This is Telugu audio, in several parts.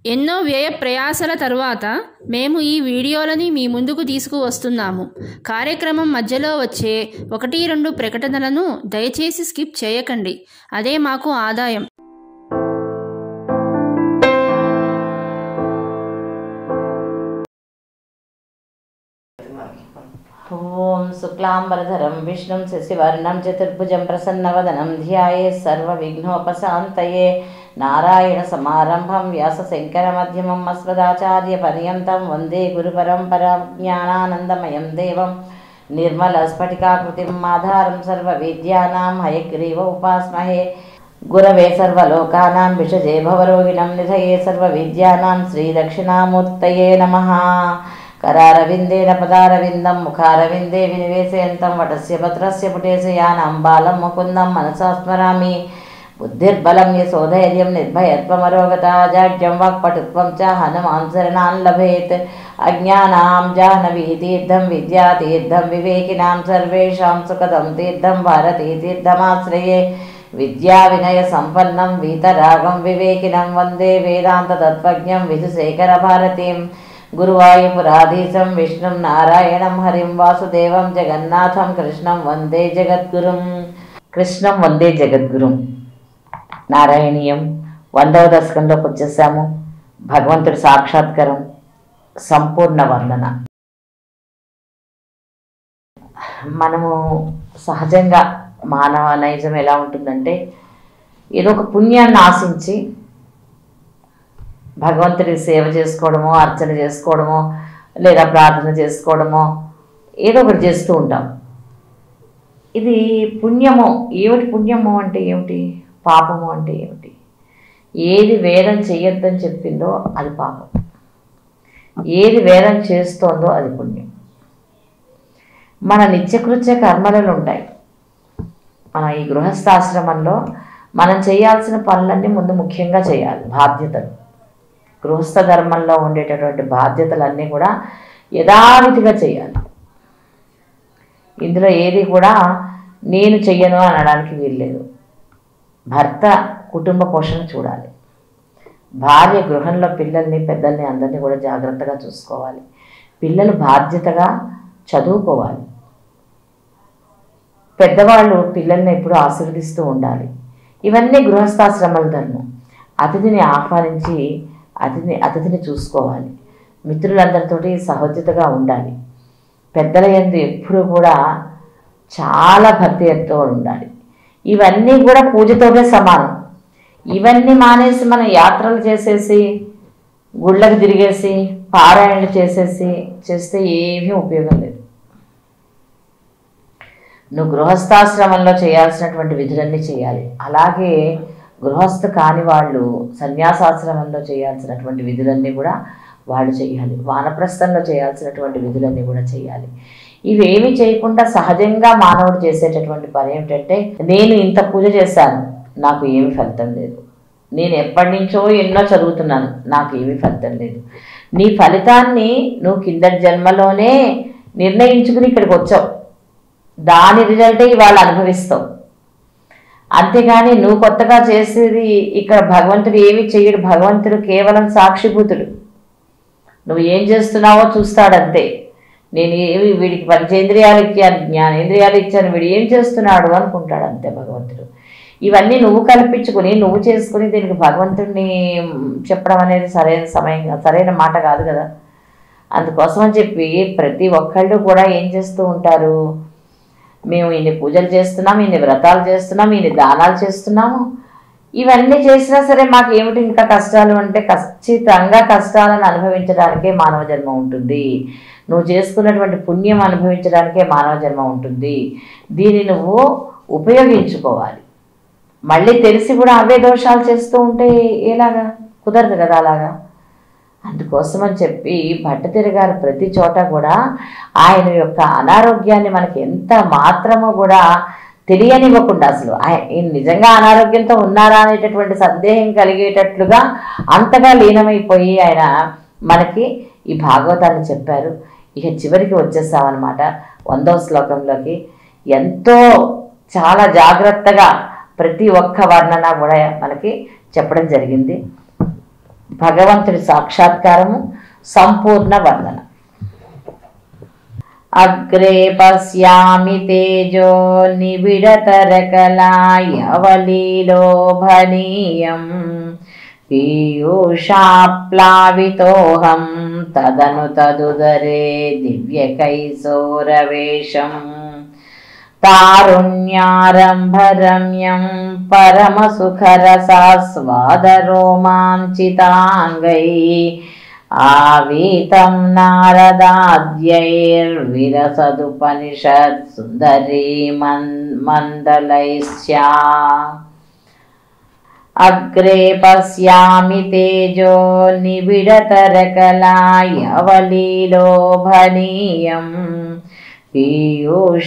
ఎన్నో వ్యయ ప్రయాసల తరువాత మేము ఈ వీడియోలని మీ ముందుకు తీసుకువస్తున్నాము. కార్యక్రమం మధ్యలో వచ్చే 1-2 ప్రకటనలను దయచేసి స్కిప్ చేయకండి. అదే మాకు ఆదాయం. ఓం శుక్లాంబరధరం విష్ణుం శశివర్ణం చతుర్భుజం ప్రసన్నవదనం ధ్యాయేత్ సర్వవిఘ్నోపశాంతయే. నారాయణ సమారంభం వ్యాస శంకర మధ్యమం అస్మదాచార్య పర్యంతం వందే గురు పరంపరాం. జ్ఞానానందమయం దేవం నిర్మల స్ఫటికాకృతిం ఆధారం సర్వ విద్యానాం హయగ్రీవ ఉపాస్మహే. గురవే సర్వలోకానాం విషజే భవరోగిణం నిధయే సర్వ విద్యానాం శ్రీ దక్షిణామూర్తయే నమః. करारविंदेन पदारविंदं मुखारविंदे विनिवेशयन्तं वटस्य भद्रस्य पुटेशयानां बालं मुकुन्दं मनसा स्मरामि. बुद्धिर्बलं यशोधैर्यं निर्भयत्वमरोगता जाड्यं वाक्पटुत्वं च हनुमान् शरणान् लभेत्. अज्ञानां जाह्नवीतीर्थं विद्यातीर्थं विवेकिनां सर्वेषां सुखदं तीर्थं भारतीतीर्थमाश्रये. विद्याविनयसम्पन्नं वीतरागं विवेकिनं वन्दे वेदान्ततत्त्वज्ञं विधुशेखरभारतीं. गुरुवायुपुराधीशं विष्णुं नारायणं हरिं वासुदेवं जगन्नाथं कृष्णं वंदे जगद्गुरुं. कृष्णं वंदे जगद्गुरुं నారాయణీయం 100వ దశకంలోకి వచ్చేసాము. భగవంతుడి సాక్షాత్కారం సంపూర్ణ వర్ణన. మనము సహజంగా మానవ నైజం ఎలా ఉంటుందంటే ఏదో ఒక పుణ్యాన్ని ఆశించి భగవంతుడికి సేవ చేసుకోవడమో, అర్చన చేసుకోవడమో, లేదా ప్రార్థన చేసుకోవడమో ఏదో ఒకటి చేస్తూ ఉంటాం. ఇది పుణ్యము. ఏమిటి పుణ్యము అంటే ఏమిటి, పాపము అంటే ఏమిటి? ఏది వేదం చెయ్యొద్దని చెప్పిందో అది పాపం, ఏది వేదం చేస్తోందో అది పుణ్యం. మన నిత్యకృత్య కర్మలు ఉంటాయి. మన ఈ గృహస్థాశ్రమంలో మనం చేయాల్సిన పనులన్నీ ముందు ముఖ్యంగా చేయాలి. బాధ్యతలు, గృహస్థ ధర్మంలో ఉండేటటువంటి బాధ్యతలన్నీ కూడా యథావిధిగా చేయాలి. ఇందులో ఏది కూడా నేను చెయ్యను అనడానికి వీల్లేదు. భర్త కుటుంబ పోషణ చూడాలి, భార్య గృహంలో పిల్లల్ని పెద్దల్ని అందరినీ కూడా జాగ్రత్తగా చూసుకోవాలి, పిల్లలు బాధ్యతగా చదువుకోవాలి, పెద్దవాళ్ళు పిల్లల్ని ఎప్పుడూ ఆశీర్వదిస్తూ ఉండాలి. ఇవన్నీ గృహస్థాశ్రమాల ధర్మం. అతిథిని ఆహ్వానించి అతిథిని చూసుకోవాలి, మిత్రులందరితోటి సహోద్యతగా ఉండాలి, పెద్దల యందు ఎప్పుడూ కూడా చాలా భక్తితో ఉండాలి. ఇవన్నీ కూడా పూజతోనే సమానం. ఇవన్నీ మానేసి మనం యాత్రలు చేసేసి, గుళ్ళకు తిరిగేసి, పారాయణలు చేస్తే ఏమీ ఉపయోగం లేదు. నువ్వు గృహస్థాశ్రమంలో చేయాల్సినటువంటి విధులన్నీ చేయాలి. అలాగే గృహస్థ కాని వాళ్ళు సన్యాసాశ్రమంలో చేయాల్సినటువంటి విధులన్నీ కూడా వాళ్ళు చేయాలి. వానప్రస్థంలో చేయాల్సినటువంటి విధులన్నీ కూడా చేయాలి. ఇవేమి చేయకుండా సహజంగా మానవుడు చేసేటటువంటి పని ఏమిటంటే, నేను ఇంత పూజ చేశాను, నాకు ఏమి ఫలితం లేదు. నేను ఎప్పటి నుంచో ఎన్నో చదువుతున్నాను, నాకు ఏమి ఫలితం లేదు. నీ ఫలితాన్ని నువ్వు కిందటి జన్మలోనే నిర్ణయించుకుని ఇక్కడికి వచ్చావు. దాని రిజల్టే ఇవాళ అనుభవిస్తావు. అంతేగాని నువ్వు కొత్తగా చేసేది ఇక్కడ భగవంతుడు ఏమి చెయ్యడు. భగవంతుడు కేవలం సాక్షిభూతుడు. నువ్వు ఏం చేస్తున్నావో చూస్తాడంతే. నేను ఏమి వీడికి పంచేంద్రియాలు ఇచ్చాను, జ్ఞానేంద్రియాలు ఇచ్చాను, వీడు ఏం చేస్తున్నాడు అనుకుంటాడు అంతే భగవంతుడు. ఇవన్నీ నువ్వు కల్పించుకుని నువ్వు చేసుకుని దీనికి భగవంతుడిని చెప్పడం అనేది సరైన మాట కాదు కదా. అందుకోసం అని చెప్పి ప్రతి ఒక్కళ్ళు కూడా ఏం చేస్తూ ఉంటారు, మేము ఇన్ని పూజలు చేస్తున్నాం, ఇన్ని వ్రతాలు చేస్తున్నాం, ఇన్ని దానాలు చేస్తున్నాము, ఇవన్నీ చేసినా సరే మాకు ఏమిటి ఇంకా కష్టాలు అంటే, ఖచ్చితంగా కష్టాలను అనుభవించడానికే మానవ జన్మ ఉంటుంది. నువ్వు చేసుకున్నటువంటి పుణ్యం అనుభవించడానికే మానవ జన్మ ఉంటుంది. దీన్ని నువ్వు ఉపయోగించుకోవాలి. మళ్ళీ తెలిసి కూడా అవే దోషాలు చేస్తూ ఉంటే ఎలాగా? కుదరదు కదా అలాగా. అందుకోసమని చెప్పి భట్టతిరి గారు ప్రతి చోట కూడా ఆయన యొక్క అనారోగ్యాన్ని మనకి ఎంత మాత్రమో కూడా తెలియనివ్వకుండా, అసలు ఆయన నిజంగా అనారోగ్యంతో ఉన్నారా అనేటటువంటి సందేహం కలిగేటట్లుగా అంతగా లీనమైపోయి ఆయన మనకి ఈ భాగవతాన్ని చెప్పారు. ఇక చివరికి వచ్చేసామన్నమాట 100వ శ్లోకంలోకి. ఎంతో చాలా జాగ్రత్తగా ప్రతి ఒక్క వర్ణన కూడా మనకి చెప్పడం జరిగింది. భగవంతుడి సాక్షాత్కారము, సంపూర్ణ వర్ణన. అగ్రే పశ్యామి తేజో నిబిడతరకలాయవలీలోభనీయం పీయూషాప్లావితోహం తదను తదుదరే దివ్యకైశోరవేషం తారుణ్యారంభరమ్యం పరమసుఖరసాస్వాదరోమాంచితాంగై ఆవీతం నారదాద్యైర్విరసదుపనిషత్ సుందరీ మందలైస్యా. అగ్రే పశ్యామి తేజో నిబిడతరకలాయవలీలోభనీయం పీయూషాప్లావితోహం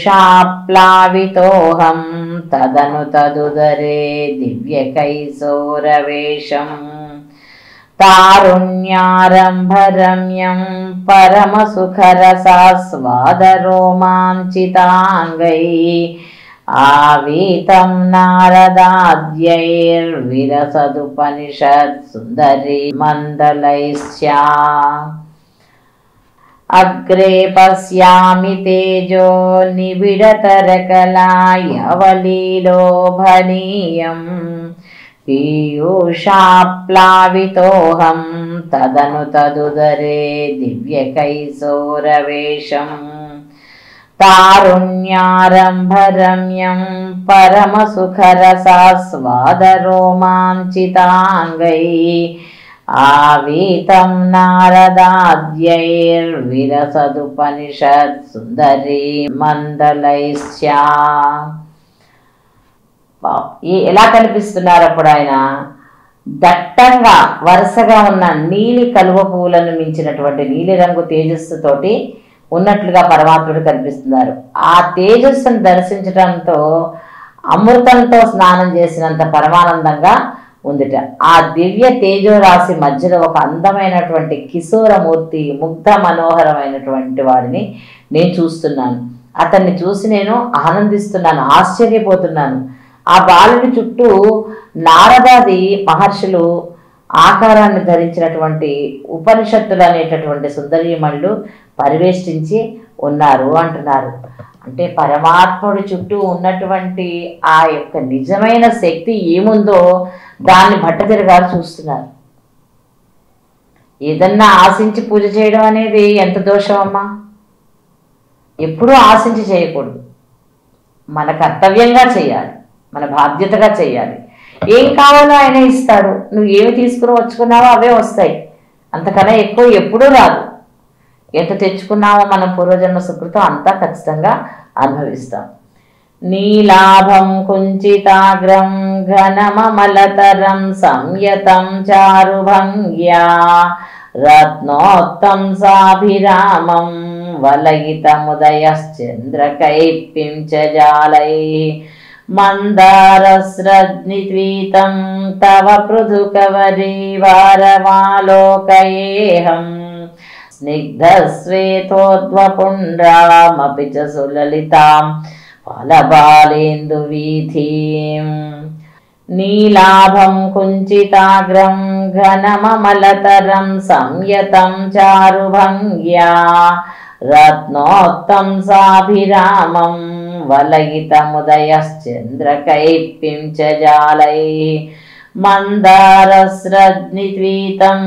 తదను తదుదరే దివ్యకైశోరవేషం తారుణ్యారంభరమ్యం పరమసుఖరసాస్వాదరోమాంచితాంగై ఆవీతం నారదాద్యైర్విరసదుపనిషత్ సుందరీ మందలైస్యా. అగ్రే పశ్యామి తేజో నిబిడతరకలాయవలీలోభనీయం పీయూషాప్లావితోహం తదను తదుదరే దివ్యకైశోరవేషం తారుణ్యారంభరమ్యం పరమసుఖరసాస్వాదరోమాంచితాంగై ఆవీతం నారదాద్యైర్విరసదుపనిషత్ సుందరీ మందలైస్యా. ఎలా కనిపిస్తున్నారు అప్పుడు ఆయన? దట్టంగా వరుసగా ఉన్న నీలి కలువ పువ్వులను మించినటువంటి నీలిరంగు తేజస్సుతోటి ఉన్నట్లుగా పరమాత్ముడు కనిపిస్తున్నారు. ఆ తేజస్సును దర్శించడంతో అమృతంతో స్నానం చేసినంత పరమానందంగా ఉందిట. ఆ దివ్య తేజోరాశి మధ్యలో ఒక అందమైనటువంటి కిశోరమూర్తి, ముగ్ధ మనోహరమైనటువంటి వాడిని నేను చూస్తున్నాను. అతన్ని చూసి నేను ఆనందిస్తున్నాను, ఆశ్చర్యపోతున్నాను. ఆ బాలుడి చుట్టూ నారదాది మహర్షులు ఆకారాన్ని ధరించినటువంటి ఉపనిషత్తులు అనేటటువంటి సుందరీమణులు పరివేష్టించి ఉన్నారు అంటున్నారు. అంటే పరమాత్ముడి చుట్టూ ఉన్నటువంటి ఆ యొక్క నిజమైన శక్తి ఏముందో దాన్ని భట్టతిరి గారు చూస్తున్నారు. ఏదన్నా ఆశించి పూజ చేయడం అనేది ఎంత దోషం అమ్మా! ఎప్పుడూ ఆశించి చేయకూడదు. మన కర్తవ్యంగా చేయాలి, మన బాధ్యతగా చేయాలి. ఏం కావాలో ఆయన ఇస్తాడు. నువ్వు ఏమి తీసుకుని వచ్చుకున్నావో అవే వస్తాయి, అంతకన్నా ఎక్కువ ఎప్పుడూ రాదు. ఎంత తెచ్చుకున్నామో మనం పూర్వజన్మ సుకృతం అంతా ఖచ్చితంగా అనుభవిస్తాం. నీలాభం కుంచితాగ్రం ఘనమమలతరం సంయతం చారుభంగ్యా రత్నోత్తం సాభిరామం వలయితముదయశ్చంద్రకైప్పిం చ జాలై మందారస్రజ్నిత్వీతం తవ పృథుకవరీవారమాలోకయేహం స్నిగ్ధశ్వేతోద్వపుండ్రామపి చ సులలితాం ఫలబాలేందువీథీం. నీలాభం కుంచితాగ్రం ఘనమమలతరం సంయతం చారుభంగ్యా రత్నోత్తం సాభిరామం వలయితముదయశ్చంద్రకైప్పిం చ జాలై మందారస్రజ్నిత్వీతం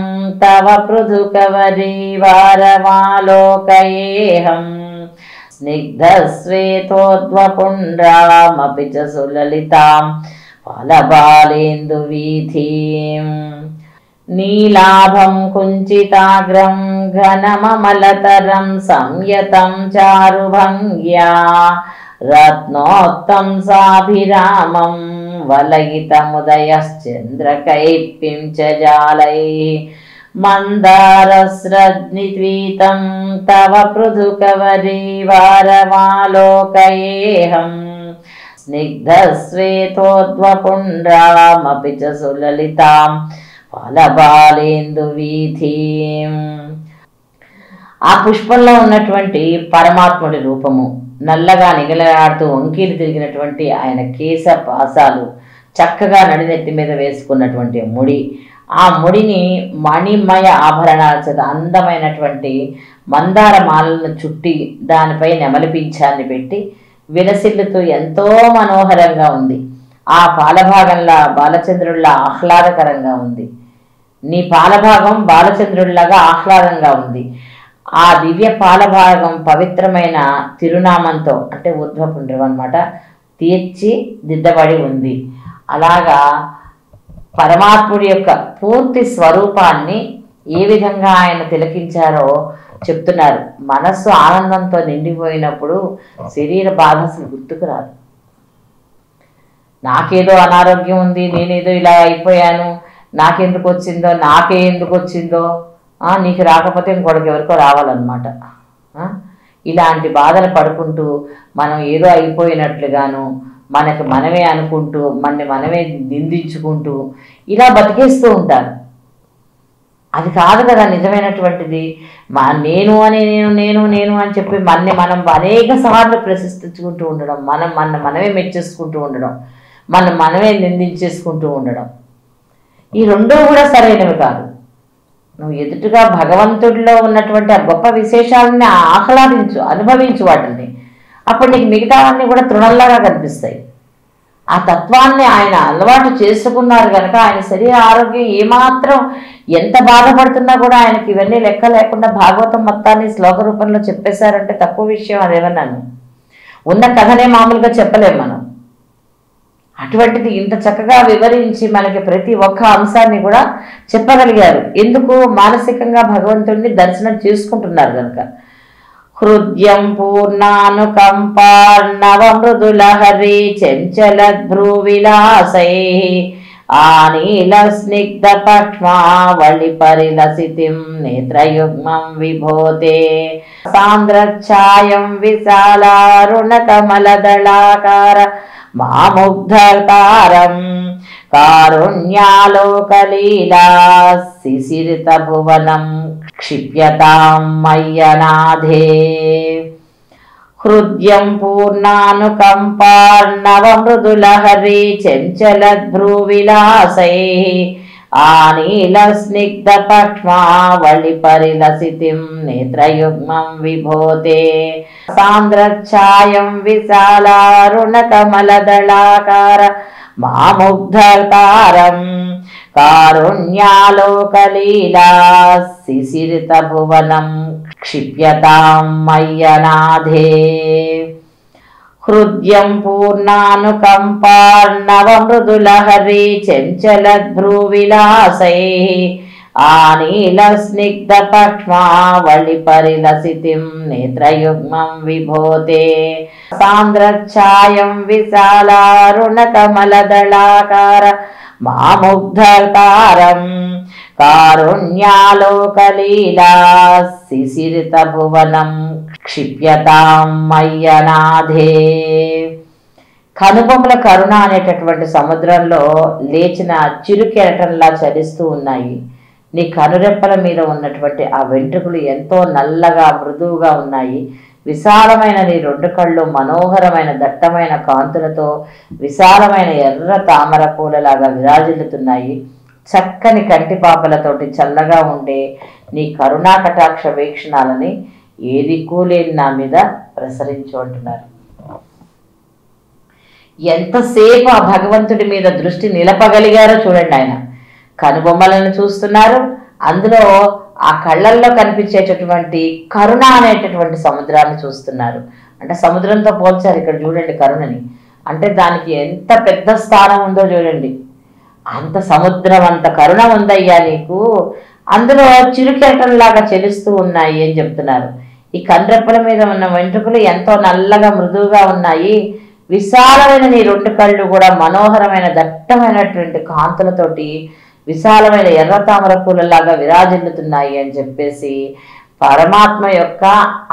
తవ పృథుకవరీవారమాలోకయేహం స్నిగ్ధశ్వేతోద్వపుండ్రామపి చ సులలితాం ఫలబాలేందువీథీం. నీలాభం కుంచితాగ్రం ఘనమమలతరం సంయతం చారుభంగ్యా రత్నోత్తం సాభిరామం వలయితముదయశ్చంద్రకైప్పిం చ జాలై మందారస్రజ్నిత్వీతం తవ పృథుకవరీవారమాలోకయేహం స్నిగ్ధశ్వేతోద్వపుండ్రామపి చ సులలితాం ఫలబాలేందువీథీం. ఆ పుష్పంలో ఉన్నటువంటి పరమాత్ముడి రూపము, నల్లగా నిగలలాడుతూ వంకీలు తిరిగినటువంటి ఆయన కేశ పాసాలు, చక్కగా నడినెత్తి మీద వేసుకున్నటువంటి ముడి, ఆ ముడిని మణిమయ ఆభరణాల చేత అందమైనటువంటి మందార మాలను చుట్టి దానిపై నెమలిపించాన్ని పెట్టి విలసిల్లుతూ ఎంతో మనోహరంగా ఉంది. ఆ పాలభాగంలా బాలచంద్రుల్లా ఆహ్లాదకరంగా ఉంది. నీ పాలభాగం బాలచంద్రుల్లాగా ఆహ్లాదంగా ఉంది. ఆ దివ్య పాలభాగం పవిత్రమైన తిరునామంతో అంటే ఊర్ధ్వపుండ్రం అన్నమాట తీర్చి దిద్దబడి ఉంది. అలాగా పరమాత్ముడి యొక్క పూర్తి స్వరూపాన్ని ఏ విధంగా ఆయన తిలకించారో చెప్తున్నారు. మనస్సు ఆనందంతో నిండిపోయినప్పుడు శరీర బాధ అసలు గుర్తుకు రాదు. నాకేదో అనారోగ్యం ఉంది, నేనేదో ఇలా అయిపోయాను, నాకెందుకు వచ్చిందో, నాకే ఎందుకు వచ్చిందో, నీకు రాకపోతే ఇంకొకరికి ఎవరికో రావాలన్నమాట. ఇలాంటి బాధలు పడుకుంటూ మనం ఏదో అయిపోయినట్లుగాను మనకు మనమే అనుకుంటూ మనమే నిందించుకుంటూ ఇలా బతికేస్తూ ఉంటారు. అది కాదు కదా నిజమైనటువంటిది. నేను అని చెప్పి మనం అనేక సార్లు ప్రశంసించుకుంటూ ఉండడం, మనమే మెచ్చేసుకుంటూ ఉండడం, మనమే నిందించేసుకుంటూ ఉండడం, ఈ రెండూ కూడా సరైనవి కాదు. నువ్వు ఎదుటిగా భగవంతుడిలో ఉన్నటువంటి ఆ గొప్ప విశేషాలని ఆహ్లాదించు, అనుభవించు వాటిని. అప్పుడు నీకు మిగతావన్నీ కూడా తృణంలాగా కనిపిస్తాయి. ఆ తత్వాన్ని ఆయన అలవాటు చేసుకున్నారు కనుక ఆయన శరీర ఆరోగ్యం ఏమాత్రం ఎంత బాధపడుతున్నా కూడా ఆయనకి ఇవన్నీ లెక్క లేకుండా భాగవతం మొత్తాన్ని శ్లోక రూపంలో చెప్పేశారంటే తక్కువ విషయం అదేమన్నాను. ఉన్న కథనే మామూలుగా చెప్పలేం మనం. అటువంటిది ఇంత చక్కగా వివరించి మనకి ప్రతి ఒక్క అంశాన్ని కూడా చెప్పగలిగారు. ఎందుకు? మానసికంగా భగవంతుడిని దర్శనం చేసుకుంటున్నారు కనుక. హృద్యం పూర్ణానుకంపార్ణవ మృదులహరి చంచలద్భ్రూ విలాసై ఆనీల స్నిగ్ధ పక్ష్మావళి పరిలసితిం నేత్రయుగ్మం విభోతే సాంద్రఛాయం విశాలారుణ కమలదళాకార మాముగ్ధతారం కారుణ్యాలోకలీలా శిశిరిత భువనం క్షిప్యతాం మయ్యనాథే. హృద్యం పూర్ణానుకంపార్ణవ మృదులహరి చంచలద్భ్రూ విలాసై ఆనీల స్నిగ్ధ పక్ష్మావళి పరిలసితిం నేత్రయుగ్మం విభోతే సాంద్రఛాయం విశాలారుణ కమలదళాకార మాముగ్ధతారం కారుణ్యాలోకలీలా శిశిరిత భువనం క్షిప్యతాం మయ్యనాథే. హృద్యం పూర్ణానుకంపార్ణవ మృదులహరి చంచలద్భ్రూ విలాసై ఆనీల స్నిగ్ధ పక్ష్మావళి పరిలసితిం నేత్రయుగ్మం విభోతే సాంద్రఛాయం విశాలారుణ కమలదళాకార మాముగ్ధతారం కారుణ్యాలోకలీలా శిశిరిత భువనం క్షిప్యతాం మయ్యనాథే. కనుబొమ్మల కరుణ అనేటటువంటి సముద్రంలో లేచిన చిరుకెరటంలా చలిస్తూ ఉన్నాయి. నీ కనురెప్పల మీద ఉన్నటువంటి ఆ వెంట్రుకలు ఎంతో నల్లగా మృదువుగా ఉన్నాయి. విశాలమైన నీ రెండు కళ్ళు మనోహరమైన దట్టమైన కాంతులతో విశాలమైన ఎర్ర తామర పూలలాగా విరాజిల్లుతున్నాయి. చక్కని కంటిపాపలతోటి చల్లగా ఉండే నీ కరుణా కటాక్ష వీక్షణాలని ఏ దిక్కులేని నా మీద ప్రసరించు అంటున్నారు. ఎంతసేపు ఆ భగవంతుడి మీద దృష్టి నిలపగలిగారో చూడండి. ఆయన కనుబొమ్మలను చూస్తున్నారు, అందులో ఆ కళ్ళల్లో కనిపించేటటువంటి కరుణ అనేటటువంటి సముద్రాన్ని చూస్తున్నారు. అంటే సముద్రంతో పోల్చారు ఇక్కడ చూడండి కరుణని. అంటే దానికి ఎంత పెద్ద స్థానం ఉందో చూడండి. అంత సముద్రం అంత కరుణ ఉందయ్యా నీకు, అందులో చిరుకెరటంలాగా చెలుస్తూ ఉన్నాయి అని చెప్తున్నారు. ఈ కండ్రెప్పల మీద ఉన్న వెంట్రుకలు ఎంతో నల్లగా మృదువుగా ఉన్నాయి. విశాలమైన నీ రెండు కళ్ళు కూడా మనోహరమైన దట్టమైనటువంటి కాంతులతోటి విశాలమైన ఎర్ర తామర పూలలాగా విరాజిల్లుతున్నాయి అని చెప్పేసి పరమాత్మ యొక్క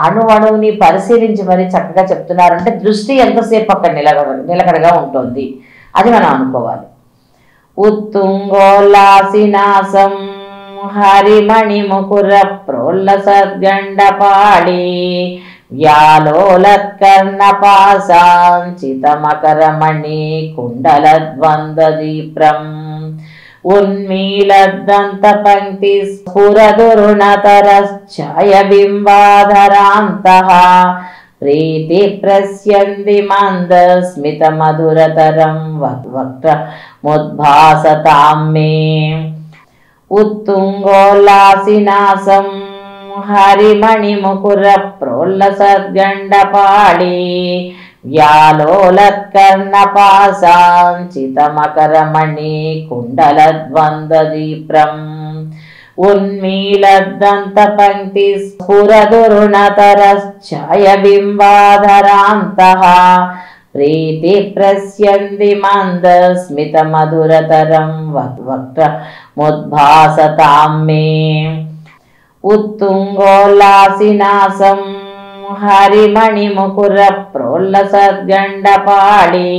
అణువుని పరిశీలించి మరీ చక్కగా చెప్తున్నారు. అంటే దృష్టి ఎంతసేపు అక్కడ నిలకడగా ఉంటుంది అది మనం అనుకోవాలి. ఉత్తుంగోల్లాసినాసం హరిమణి ముకుర ప్రోల్ల సద్గండపాళి వ్యాలోలత్కర్ణపాసాంచితమకరమణి కుండలద్వంద్వదీప్రం ఉన్మీలద్దంతపంక్తి స్ఫురదురుణతరశ్చాయబింబాధరాంతః ప్రీతి ప్రస్యంది మందస్మితమధురతరం వక్త్రముద్భాసతాం మే ఉత్తుంగోల్లాసినాసం హరిమణిముకుర ప్రోల్లసద్గండపాళీ వ్యాలోలత్కర్ణపాశాంచితమకరమణి కుండలద్వంద్వదీప్రం ఉన్మీలద్దంతపంక్తి స్ఫురదురుణతరశ్చాయబింబాధరాంతః ప్రీతి ప్రస్యంది మందస్మితమధురతరం వక్త్రముద్భాసతాం మే ఉత్తుంగోల్లాసినాసం హరిమణిముకుర ప్రోల్లసద్గండపాళీ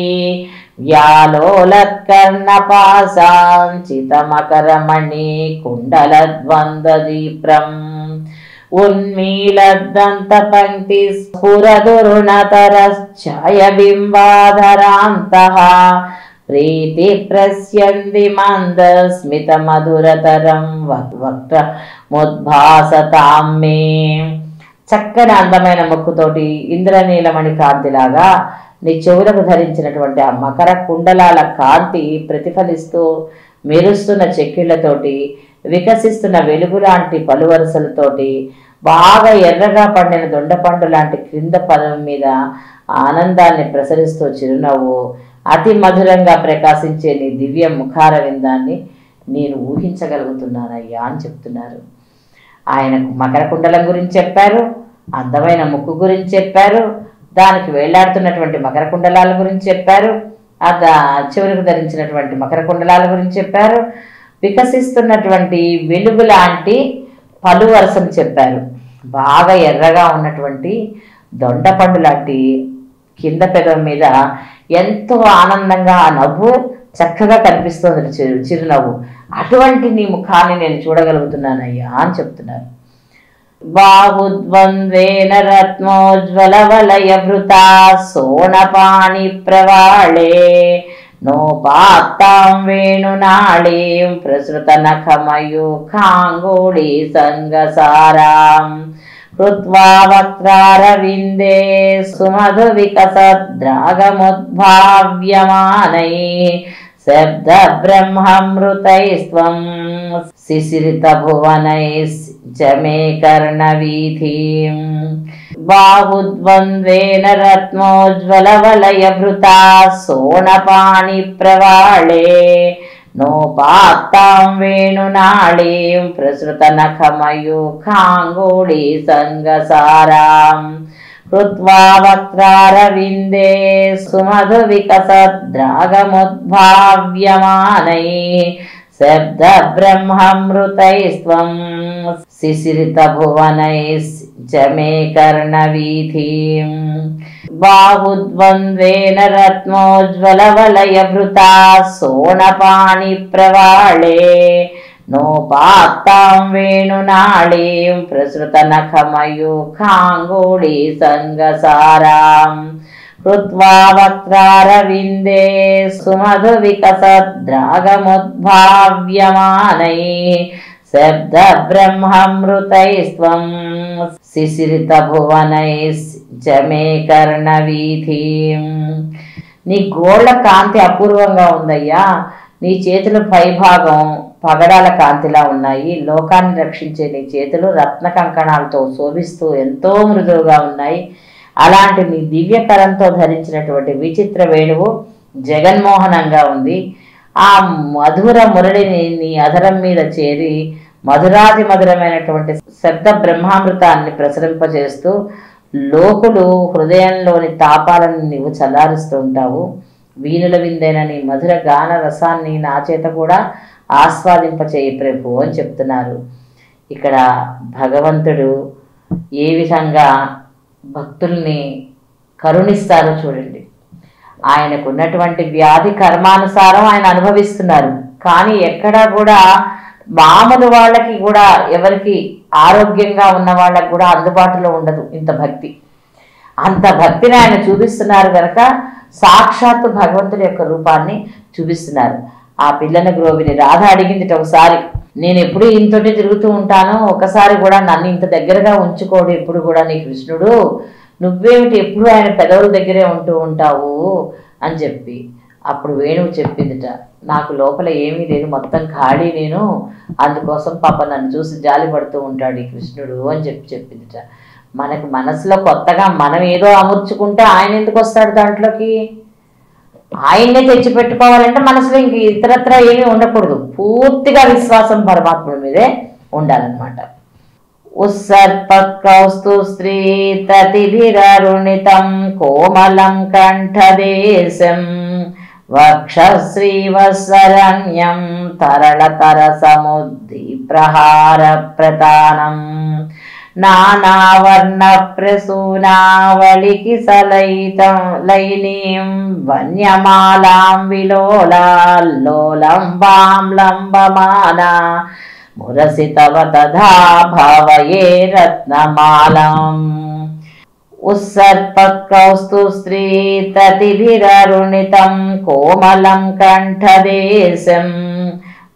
వ్యాలోలత్కర్ణపాశాంచితమకరమణి కుండలద్వంద్వదీప్రం ఉన్మీలద్దంతపంక్తి స్ఫురదురుణతరశ్చాయబింబాధరాంతః ప్రీతి ప్రస్యంది మందస్మితమధురతరం వక్త్రముద్భాసతాం మే చక్కని అందమైన ముక్కుతోటి ఇంద్రనీలమణి కాంతిలాగా నీ చెవులకు ధరించినటువంటి ఆ మకర కుండలాల కాంతి ప్రతిఫలిస్తూ మెరుస్తున్న చెక్కిళ్లతోటి వికసిస్తున్న వెలుగు లాంటి పలువరుసలతోటి బాగా ఎర్రగా పండిన దొండపండు లాంటి క్రింద పదం మీద ఆనందాన్ని ప్రసరిస్తూ చిరునవ్వు అతి మధురంగా ప్రకాశించే నీ దివ్య ముఖార విందాన్ని నేను ఊహించగలుగుతున్నానయ్యా అని చెప్తున్నారు. ఆయనకు మకర కుండలం గురించి చెప్పారు, అందమైన ముక్కు గురించి చెప్పారు, దానికి వేళ్లాడుతున్నటువంటి మకర కుండలాల గురించి చెప్పారు, ఆ చివరికి ధరించినటువంటి మకర కుండలాల గురించి చెప్పారు, వికసిస్తున్నటువంటి వెలుగు లాంటి పలు వరుసలు చెప్పారు, బాగా ఎర్రగా ఉన్నటువంటి దొండపండు లాంటి కింద పెదం మీద ఎంతో ఆనందంగా ఆ నవ్వు చక్కగా కనిపిస్తుంది, చిరునవ్వు. అటువంటి నీ ముఖాన్ని నేను చూడగలుగుతున్నానయ్యా అని చెప్తున్నారు. బాహుద్వంద్వేన రత్నోజ్వల వలయభృతా సోణపాణి ప్రవాళే నోపాత్తాం వేణునాళీం ప్రసృత నఖమయూఖాంగూళీ సంగసారాం కృత్వా వక్త్రారవిందే సుమధు వికసద్రాగముద్భావ్యమానై శబ్ద బ్రహ్మమృతైస్త్వం శిశిరిత భువనైశ్చమే కర్ణవీథీం బాహుద్వంద్వేన రత్నోజ్వల వలయభృతా సోణపాణి ప్రవాళే నోపాత్తాం వేణునాళీం ప్రసృత నఖమయూఖాంగూళీ సంగసారాం కృత్వా వక్త్రారవిందే సుమధు వికసద్రాగముద్భావ్యమానై శబ్ద బ్రహ్మమృతైస్త్వం శిశిరిత భువనైశ్చమే కర్ణవీథీం బాహుద్వంద్వేన రత్నోజ్వల వలయభృతా సోణపాణి ప్రవాళే నోపాత్తాం వేణునాళీం ప్రసృత నఖమయూఖాంగూళీ సంగసారాం కృత్వా వక్త్రారవిందే సుమధు వికసద్రాగముద్భావ్యమానై శబ్ద బ్రహ్మమృతైస్త్వం శిశిరిత భువనైశ్చమే కర్ణవీథీం నీ గోళ్ల కాంతి అపూర్వంగా ఉందయ్యా. నీ చేతుల పైభాగం పగడాల కాంతిలా ఉన్నాయి. లోకాన్ని రక్షించే నీ చేతులు రత్న కంకణాలతో శోభిస్తూ ఎంతో మృదువుగా ఉన్నాయి. అలాంటి నీ దివ్యకరంతో ధరించినటువంటి విచిత్ర వేణువు జగన్మోహనంగా ఉంది. ఆ మధుర మురళిని నీ అధరం మీద చేరి మధురాతి మధురమైనటువంటి శబ్ద బ్రహ్మామృతాన్ని ప్రసరింపజేస్తూ లోకులు హృదయంలోని తాపాలను నీవు చల్లారుస్తూ ఉంటావు. వీణుల విందైన నీ మధుర గాన రసాన్ని నా చేత కూడా ఆస్వాదింపచేయి ప్రభు అని చెప్తున్నారు. ఇక్కడ భగవంతుడు ఏ విధంగా భక్తుల్ని కరుణిస్తారో చూడండి. ఆయనకు ఉన్నటువంటి వ్యాధి కర్మానుసారం ఆయన అనుభవిస్తున్నారు. కానీ ఎక్కడా కూడా మామూలు వాళ్ళకి కూడా, ఎవరికి ఆరోగ్యంగా ఉన్న వాళ్ళకి కూడా అందుబాటులో ఉండదు ఇంత భక్తి. అంత భక్తిని ఆయన చూపిస్తున్నారు కనుక సాక్షాత్తు భగవంతుడి యొక్క రూపాన్ని చూపిస్తున్నారు. ఆ పిల్లని గ్రోవిని రాధ అడిగింది ఒకసారి, నేను ఎప్పుడు ఇంతటి తిరుగుతూ ఉంటాను, ఒకసారి కూడా నన్ను ఇంత దగ్గరగా ఉంచుకోడు ఎప్పుడు కూడా నీ కృష్ణుడు, నువ్వేమిటి ఎప్పుడు ఆయన పెదవుల దగ్గరే ఉంటూ ఉంటావు అని చెప్పి. అప్పుడు వేణువు చెప్పిందిట, నాకు లోపల ఏమీ లేదు, మొత్తం ఖాళీ నేను, అందుకోసం పాప నన్ను చూసి జాలి పడుతూ ఉంటాడు ఈ కృష్ణుడు అని చెప్పిందిట. మనకు మనసులో కొత్తగా మనం ఏదో అమర్చుకుంటే ఆయన ఎందుకు వస్తాడు దాంట్లోకి? ఆయన్నే తెచ్చిపెట్టుకోవాలంటే మనసులో ఇంక ఇతరత్ర ఏమీ ఉండకూడదు, పూర్తిగా విశ్వాసం పరమాత్ముడి మీదే ఉండాలన్నమాట. ఉత్సర్పకౌస్తు స్త్రీ తతిభిరరుణితం కోమలం కంఠదేశం వక్షశ్రీవత్సరణ్యం తరళతర సముద్ధి ప్రహార ప్రతానం నానావర్ణ ప్రసూనావళికి సలయితం లైనీం వన్యమాలాం విలోలాల్లోలంబాం లంబమానా మురసి తవ తథా భావయే రత్నమాలం. ఉత్సర్పకౌస్తు స్త్రీ తతిభిరరుణితం కోమలం కంఠదేశం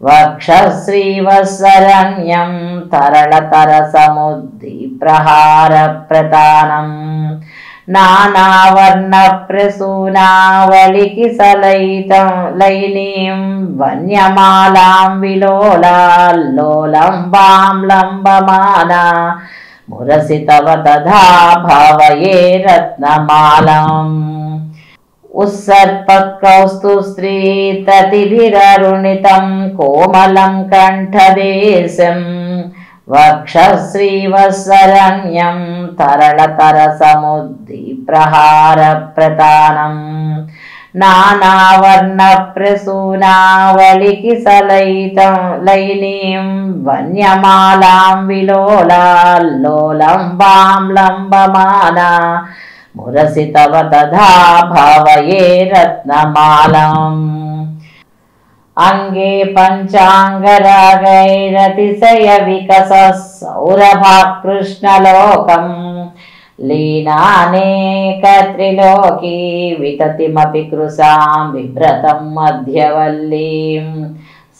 వక్షశ్రీవత్సరణ్యం తరళతర సముద్ధి ప్రహార ప్రతానం నానావర్ణ ప్రసూనావళికి సలయితం లైనీం వన్యమాలాం విలోలాల్లోలంబాం లంబమానా మురసి తవ తథా భావయే రత్నమాలం. ఉత్సర్పకౌస్తు స్త్రీ తతిభిరరుణితం కోమలం కంఠదేశం వక్షశ్రీవత్సరణ్యం తరళతర సముద్ధి ప్రహార ప్రతానం నానావర్ణ ప్రసూనావళికి సలయితం లైనీం వన్యమాలాం విలోలాల్లోలంబాం లంబమానా మురసి తవ తథా భావయే రత్నమాలం. అంగే పంచాంగరాగైరతిశయ వికస సౌరభాకృష్ణలోకం లీనానేక త్రిలోకీ వితతిమపి కృశాం బిభ్రతం మధ్యవల్లీం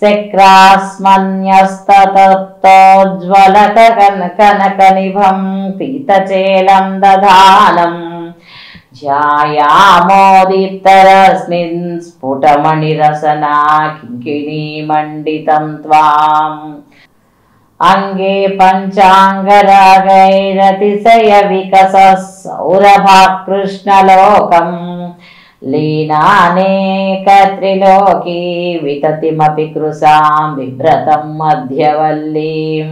శక్రాస్మన్యస్తతోజ్వలక కనకనిభం పీతచేలం దధానం ధ్యాయామోదీప్తరస్మిన్ స్ఫుటమణిరసనా కింకిణీమండితం త్వాం. అంగే పంచాంగరాగైరతిశయ వికస సౌరభాకృష్ణలోకం లీనానేక త్రిలోకీ వితతిమపి కృశాం బిభ్రతం మధ్యవల్లీం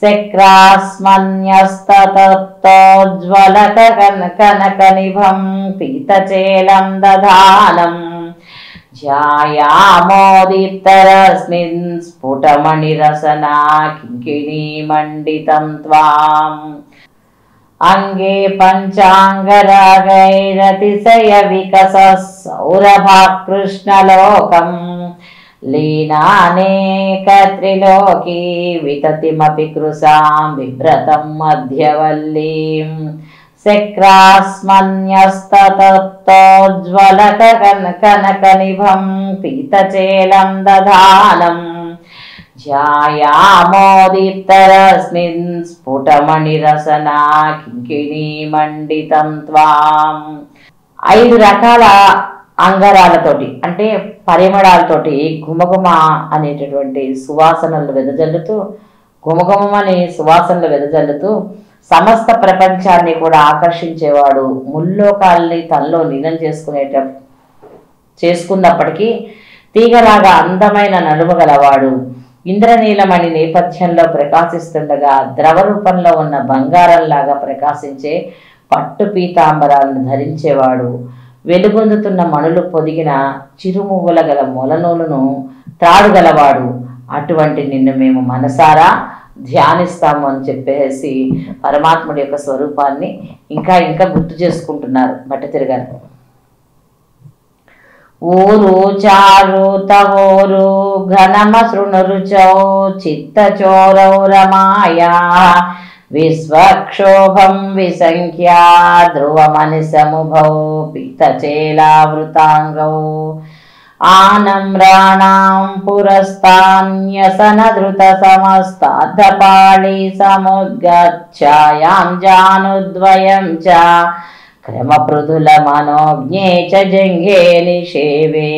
శక్రాస్మన్యస్తతోజ్వలక కనకనిభం పీతచేలం దధానం ధ్యాయామోదీప్తరస్మిన్ స్ఫుటమణిరసనా కింకిణీమండితం త్వాం. అంగే పంచాంగరాగైరతిశయ వికస సౌరభాకృష్ణలోకం లీనానేక త్రిలోకీ వితతిమపి కృశాం బిభ్రతం మధ్యవల్లీం శక్రాస్మన్యస్తతోజ్వలక కనకనిభం పీతచేలం దధానం ధ్యాయామోదీప్తరస్మిన్ స్ఫుటమణిరసనా కింకిణీమండితం త్వాం. 5 రకాల అంగరాలతోటి అంటే పరిమళాలతోటి ఘుమఘుమ అనేటటువంటి సువాసనలు వెదజల్లుతూ ఘుమఘుమని సువాసనలు వెదజల్లుతూ సమస్త ప్రపంచాన్ని కూడా ఆకర్షించేవాడు, ముల్లోకాల్ని తనలో లీనం చేసుకున్నప్పటికీ తీగలాగా అందమైన నలుము గలవాడు, ఇంద్రనీలమణి నేపథ్యంలో ప్రకాశిస్తుండగా ద్రవ రూపంలో ఉన్న బంగారంలాగా ప్రకాశించే పట్టు పీతాంబరాలను ధరించేవాడు, వెలుగొందుతున్న మణులు పొదిగిన చిరుమువ్వుల గల మొలనూలును త్రాడుగలవాడు, అటువంటి నిన్ను మేము మనసారా ధ్యానిస్తాము అని చెప్పేసి పరమాత్ముడి యొక్క స్వరూపాన్ని ఇంకా ఇంకా గుర్తు చేసుకుంటున్నారు భట్టతిరి గారు. ఊరు చారు తవోరు ఘనమ శృణురుచౌ చిత్తచోరౌ రమాయా విశ్వక్షోభం విసంఖ్యా ధ్రువమనిసముభౌ పీతచేలావృతాంగౌ ఆనమ్రాణాం పురస్తాన్యసనధృత సమస్తార్థపాళీ సముద్గచ్ఛాయాం జానుద్వయం చ క్రమపృథుల మనోజ్ఞే చ జంఘే నిషేవే.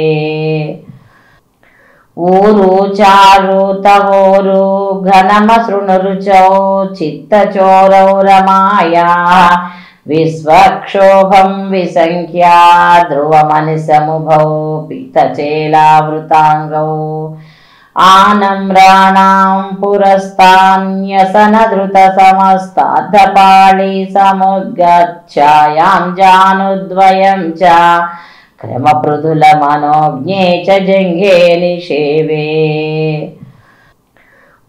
ఊరు చారు తవోరు ఘనమసృణురుచౌ చిత్తచోరౌ రమాయా విశ్వక్షోభం విసంఖ్యా ధ్రువమనిసముభౌ పీతచేలావృతాంగౌ. ఆనమ్రాణాం పురస్తాన్యసనధృత సమస్తార్థపాళీ సముద్గచ్ఛాయాం జానుద్వయం చ క్రమపృథుల మనోజ్ఞే చ జంఘే నిషేవే.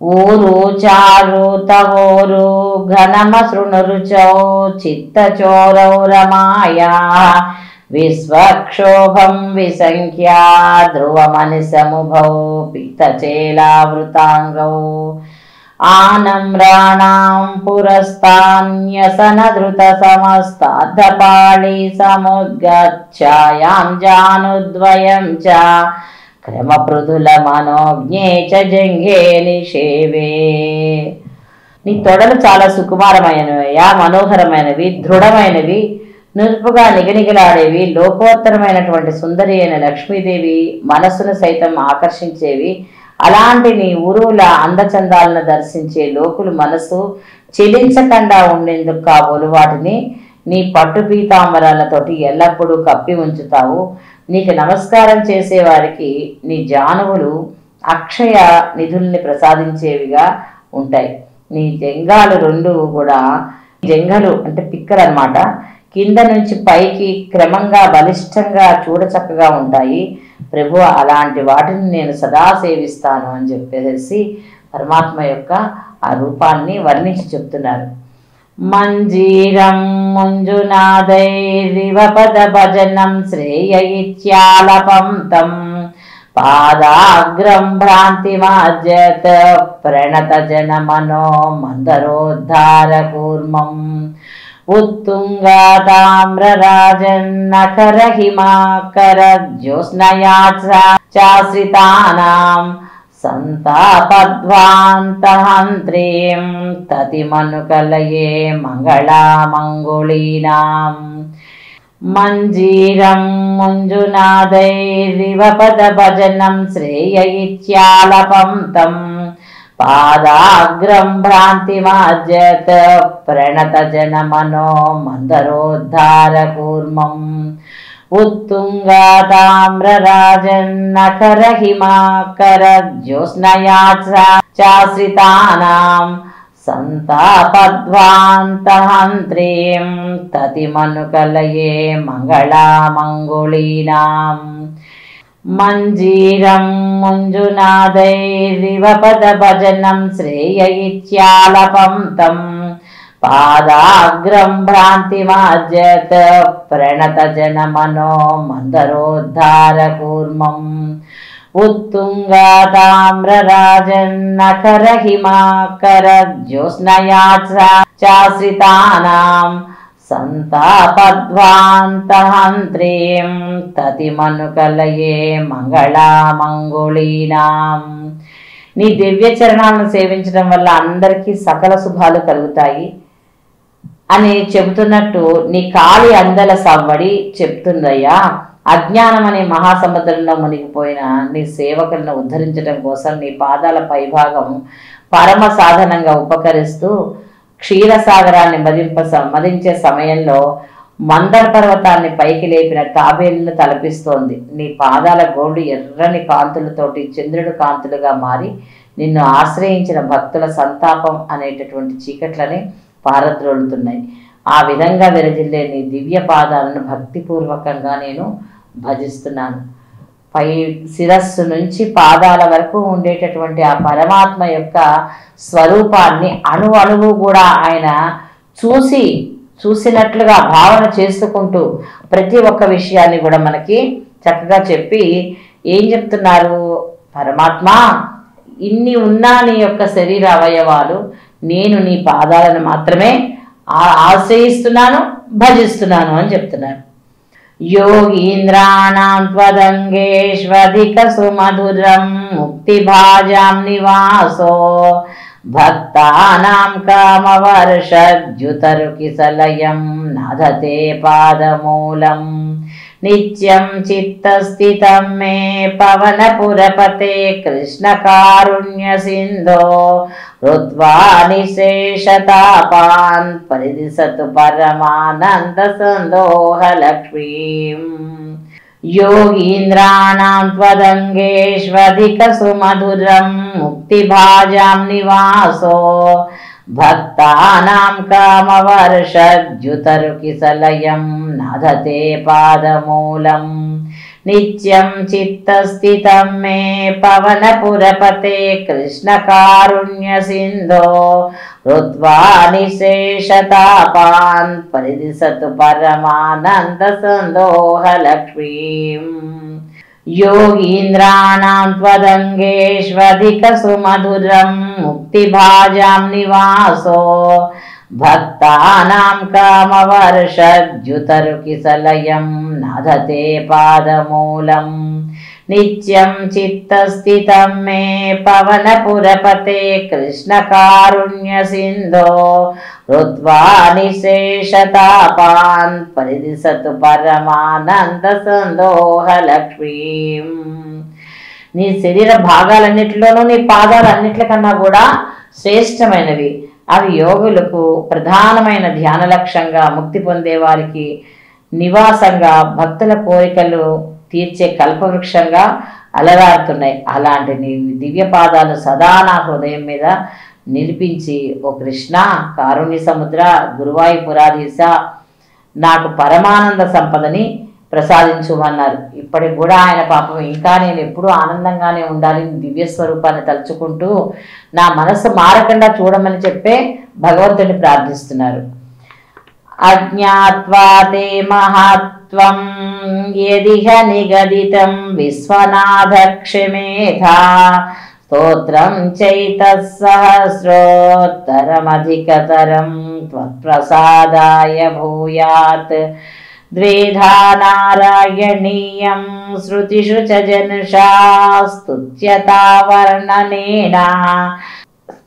ఊరు చారు తవోరు ఘనమసృణురుచౌ చిత్తచోరౌ రమాయా విశ్వక్షోభం విసంఖ్యా ధ్రువమనిసముభౌ పీతచేలావృతాంగౌ. ఆనమ్రాణాం పురస్తాన్యసనధృత సమస్తార్థపాళీ సముద్గచ్ఛాయాం జానుద్వయం చ క్రమపృథుల మనోజ్ఞే చ జంఘే నిషేవే. నీ తొడలు చాలా సుకుమారమైనవయ్యా, మనోహరమైనవి, దృఢమైనవి, నురుపుగా నిగనిగలాడేవి, లోకోత్తరమైనటువంటి సుందరి అయిన లక్ష్మీదేవి మనస్సును సైతం ఆకర్షించేవి. అలాంటి నీ ఊరుల అందచందాలను దర్శించే లోకులు మనసు చెలించకుండా ఉండేందుకు కాబోలు వాటిని నీ పట్టు పీతాంబరాలతోటి ఎల్లప్పుడూ కప్పి ఉంచుతావు. నీకు నమస్కారం చేసేవారికి నీ జానువులు అక్షయ నిధుల్ని ప్రసాదించేవిగా ఉంటాయి. నీ జంఘాలు రెండు కూడా, జంఘలు అంటే పిక్కలు అన్నమాట, కింద నుంచి పైకి క్రమంగా బలిష్టంగా చూడచక్కగా ఉంటాయి. ప్రభు, అలాంటి వాటిని నేను సదా సేవిస్తాను అని చెప్పేసి పరమాత్మ యొక్క ఆ రూపాన్ని వర్ణించి చెప్తున్నారు. మంజీరం ముంజునాదైరివ పద భజనం శ్రేయ ఇత్యాలపం తం పాదాగ్రం భ్రాంతిమాజ్యత ప్రణత జన మనో మందరోద్ధార కూర్మం. ఉత్తుంగాతామ్రరాజన్నకర హిమాకర జ్యోత్స్నయాశ్రితానాం సంతాపద్వాంతహంత్రీం తతిమనుకలయే మంగళామంగుళీనాం. మంజీరం ముంజునాదైరివ పద భజనం శ్రేయ ఇత్యాలపం తం పాదాగ్రం భ్రాంతిమాజ్యత ప్రణత జన మనో మందరోద్ధార కూర్మం. ఉత్తుంగాతామ్రరాజన్నకర హిమాకర జ్యోత్స్నయాశ్రితానాం సంతాపద్వాంతహంత్రీం తతిమనుకలయే మంగళామంగుళీనాం. మంజీరం ముంజునాదైరివ పద భజనం శ్రేయ ఇత్యాలపం తం పాదాగ్రం భ్రాంతిమాజ్యత ప్రణత జన మనో మందరోద్ధార కూర్మం. ఉత్తుంగాతామ్రరాజన్నకర హిమాకర జ్యోత్స్నయాశ్రితానాం సంతాపద్వాంతహంత్రీం తతిమనుకలయే మంగళామంగుళీనాం. నీ దివ్య చరణాలను సేవించడం వల్ల అందరికీ సకల శుభాలు కలుగుతాయి అని చెబుతున్నట్టు నీ కాలి అందల సవ్వడి చెప్తుందయ్యా. అజ్ఞానం అనే మహాసముద్రంలో మునిగిపోయిన నీ సేవకులను ఉద్ధరించడం కోసం నీ పాదాల పైభాగం పరమ సాధనంగా ఉపకరిస్తూ క్షీరసాగరాన్ని మదించే సమయంలో మందర పర్వతాన్ని పైకి లేపిన తాబేలును తలపిస్తోంది. నీ పాదాల గోళ్ళు ఎర్రని కాంతులతోటి చంద్రుడు కాంతులుగా మారి నిన్ను ఆశ్రయించిన భక్తుల సంతాపం అనేటటువంటి చీకట్లని పారద్రోలుతున్నాయి. ఆ విధంగా విరజిల్లే నీ దివ్య పాదాలను భక్తిపూర్వకంగా నేను భజిస్తున్నాను. పై శిరస్సు నుంచి పాదాల వరకు ఉండేటటువంటి ఆ పరమాత్మ యొక్క స్వరూపాన్ని అణువు కూడా ఆయన చూసినట్లుగా భావన చేసుకుంటూ ప్రతి ఒక్క విషయాన్ని కూడా మనకి చక్కగా చెప్పి ఏం చెప్తున్నారు? పరమాత్మ, ఇన్ని ఉన్నా నీ యొక్క శరీర అవయవాలు, నేను నీ పాదాలను మాత్రమే ఆశ్రయిస్తున్నాను, భజిస్తున్నాను అని చెప్తున్నారు. योगीन्द्राणां त्वदङ्गेष्वधिकसुमधुरं मुक्तिभाजां निवासो भक्तानां कामवर्षद्युतरुकिसलयं नाधते पादमूलम् नित्यं चित्तस्थितं मे पवनपुरपते कृष्णकारुण्यसिन्धो हृत्वा निशेषतापान् परिदिशतु परमानन्दसन्दोहलक्ष्मीम् योगीन्द्राणां त्वदङ्गेष्वधिकसुमधुरं मुक्तिभाजां निवासो भक्तानां कामवर्षद्युतरुकिसलयं नाधते पादमूलम् नित्यं चित्तस्थितं मे पवनपुरपते कृष्णकारुण्यसिन्धो हृत्वा निशेषतापान् परिदिशतु परमानन्दसन्दोहलक्ष्मीम् योगीन्द्राणां त्वदङ्गेष्वधिकसुमधुरं मुक्तिभाजां निवासो भक्तानां कामवर्षद्युतरुकिसलयं नाधते पादमूलम् नित्यं चित्तस्थितं मे पवनपुरपते कृष्णकारुण्यसिन्धो हृत्वा निशेषतापान् परिदिशतु परमानन्दसन्दोहलक्ष्मीम् నీ శరీర భాగాలన్నిటిలోనూ నీ పాదాలన్నిటికన్నా కూడా శ్రేష్టమైనవి. అవి యోగులకు ప్రధానమైన ధ్యాన లక్ష్యంగా, ముక్తి పొందే వారికి నివాసంగా, భక్తుల కోరికలు తీర్చే కల్పవృక్షంగా అలరాడుతున్నాయి. అలాంటి నీ దివ్య పాదాలు సదా నా హృదయం మీద నిలిపించి, ఓ కృష్ణ కారుణ్య సముద్ర గురువాయూపురాధీశ నాకు పరమానంద సంపదని ప్రసాదించుమన్నారు. ఇప్పటికి కూడా ఆయన పాపం ఇంకా నేను ఎప్పుడూ ఆనందంగానే ఉండాలి దివ్య స్వరూపాన్ని తలుచుకుంటూ నా మనస్సు మారకుండా చూడమని చెప్పే భగవంతుని ప్రార్థిస్తున్నారు. అజ్ఞాత్వా తే మహత్వం యదిహ నిగదితం విశ్వనాథ క్షమేధా స్తోత్రం చైతసహస్రోత్తరమధికతరం త్వత్ప్రసాదాయ భూయాత్ ద్వేధా నారాయణీయం శృతిషు చ జనుషా స్తుత్యతా వర్ణనేన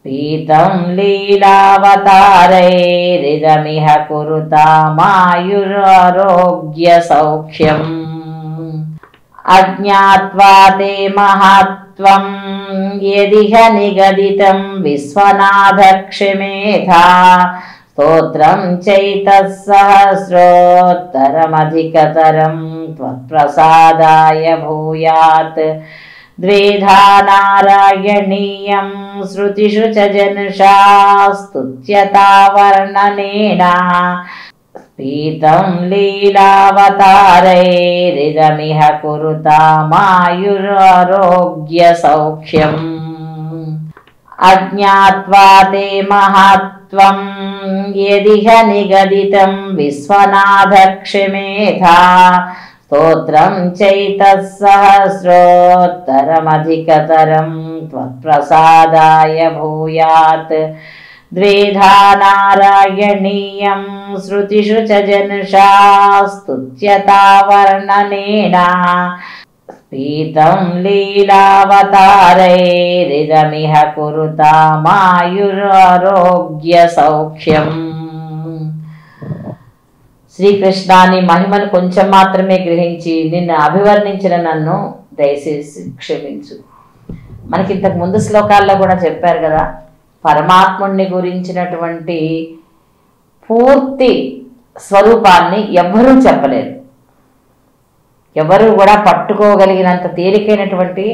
పీతం లీలావతారైరిదమిహ కురుతామాయురారోగ్య సౌఖ్యం. అజ్ఞాత్వా తే మహత్వం యదిహ నిగదితం విశ్వనాథ క్షమేధా స్తోత్రం చైతసహస్రోత్తరమధికతరం త్వత్ప్రసాదాయ భూయాత్ ద్వేధా నారాయణీయం శృతిషు చ జనుషా స్తుత్యతా వర్ణనేన పీతం లీలావతారైరిదమిహ కురుతామాయురారోగ్య సౌఖ్యం. అజ్ఞాత్వా తే మహత్వం యదిహ నిగదితం విశ్వనాథ క్షమేధా స్తోత్రం చైతసహస్రోత్తరమధికతరం త్వత్ప్రసాదాయ భూయాత్ ద్వేధా నారాయణీయం శృతిషు చ జనుషా స్తుత్యతా వర్ణనేన పీతం లీలావతారైరిదమిహ కురుతామాయురారోగ్య సౌఖ్యం. శ్రీకృష్ణాని మహిమను కొంచెం మాత్రమే గ్రహించి నిన్ను అభివర్ణించిన నన్ను దయచేసి క్షమించు. మనకి ఇంతకు ముందు శ్లోకాల్లో కూడా చెప్పారు కదా, పరమాత్ముడిని గురించినటువంటి పూర్తి స్వరూపాన్ని ఎవ్వరూ చెప్పలేరు. ఎవరు కూడా పట్టుకోగలిగినంత తేలికైనటువంటి